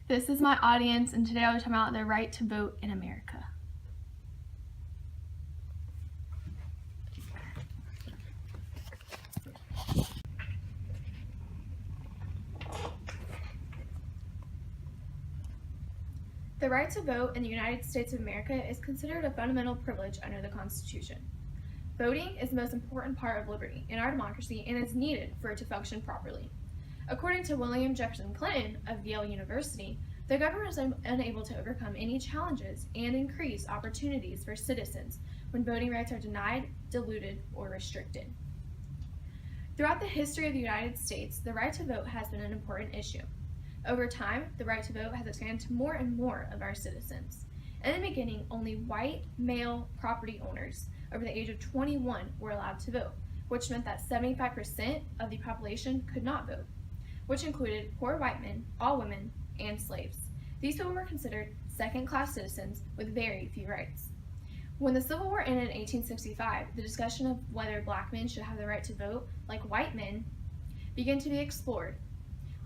This is my audience, and today I'll be talking about the right to vote in America. The right to vote in the United States of America is considered a fundamental privilege under the Constitution. Voting is the most important part of liberty in our democracy and is needed for it to function properly. According to William Jefferson Clinton of Yale University, the government is unable to overcome any challenges and increase opportunities for citizens when voting rights are denied, diluted, or restricted. Throughout the history of the United States, the right to vote has been an important issue. Over time, the right to vote has expanded to more and more of our citizens. In the beginning, only white male property owners over the age of 21 were allowed to vote, which meant that 75% of the population could not vote, which included poor white men, all women, and slaves. These people were considered second-class citizens with very few rights. When the Civil War ended in 1865, the discussion of whether black men should have the right to vote like white men began to be explored.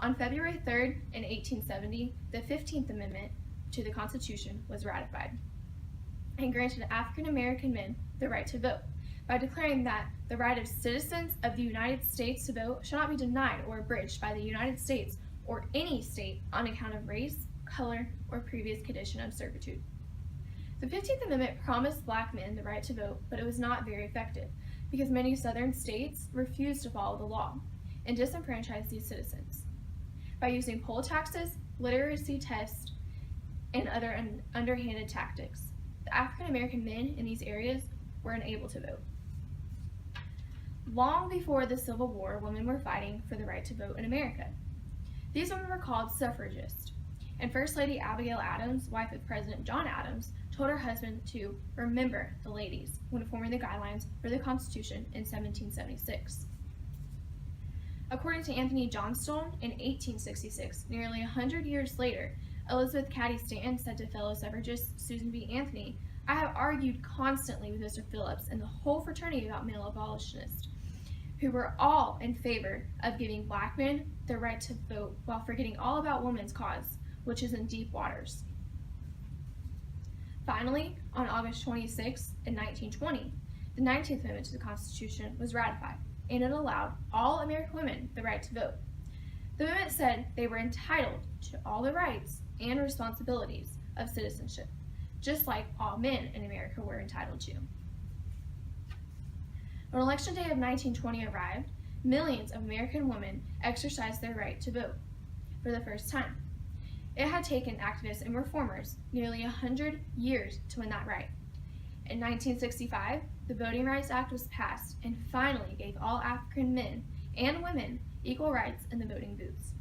On February 3rd, in 1870, the 15th Amendment to the Constitution was ratified and granted African American men the right to vote by declaring that the right of citizens of the United States to vote shall not be denied or abridged by the United States or any state on account of race, color, or previous condition of servitude. The 15th Amendment promised black men the right to vote, but it was not very effective because many southern states refused to follow the law and disenfranchised these citizens by using poll taxes, literacy tests, and other underhanded tactics. The African American men in these areas were unable to vote. Long before the Civil War, women were fighting for the right to vote in America. These women were called suffragists, and First Lady Abigail Adams, wife of President John Adams, told her husband to remember the ladies when forming the guidelines for the Constitution in 1776. According to Anthony Johnstone, in 1866, nearly 100 years later, Elizabeth Cady Stanton said to fellow suffragist Susan B. Anthony, "I have argued constantly with Mr. Phillips and the whole fraternity about male abolitionists, who were all in favor of giving black men the right to vote while forgetting all about women's cause, which is in deep waters." Finally, on August 26, in 1920, the 19th Amendment to the Constitution was ratified, and it allowed all American women the right to vote. The amendment said they were entitled to all the rights and responsibilities of citizenship, just like all men in America were entitled to. When Election Day of 1920 arrived, millions of American women exercised their right to vote for the first time. It had taken activists and reformers nearly 100 years to win that right. In 1965, the Voting Rights Act was passed and finally gave all African men and women equal rights in the voting booths.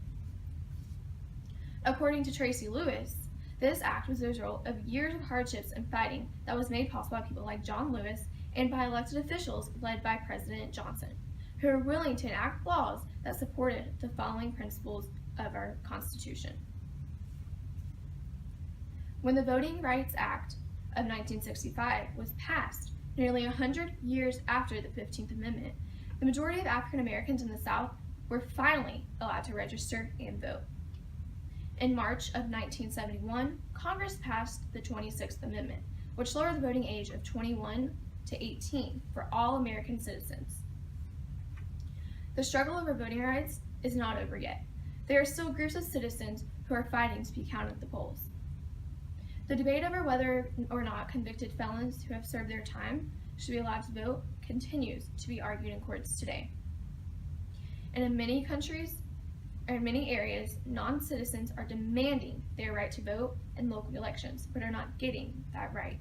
According to Tracy Lewis, this act was the result of years of hardships and fighting that was made possible by people like John Lewis and by elected officials led by President Johnson, who were willing to enact laws that supported the following principles of our Constitution. When the Voting Rights Act of 1965 was passed, nearly 100 years after the 15th Amendment, the majority of African Americans in the South were finally allowed to register and vote. In March of 1971, Congress passed the 26th Amendment, which lowered the voting age of 21 to 18 for all American citizens. The struggle over voting rights is not over yet. There are still groups of citizens who are fighting to be counted at the polls. The debate over whether or not convicted felons who have served their time should be allowed to vote continues to be argued in courts today. And in many countries, or in many areas, non-citizens are demanding their right to vote in local elections, but are not getting that right.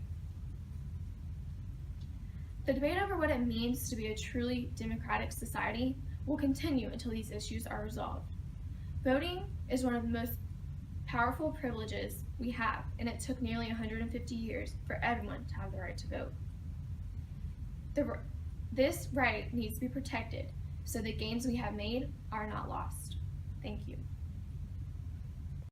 The debate over what it means to be a truly democratic society will continue until these issues are resolved. Voting is one of the most powerful privileges we have, and it took nearly 150 years for everyone to have the right to vote. This right needs to be protected so the gains we have made are not lost. Thank you.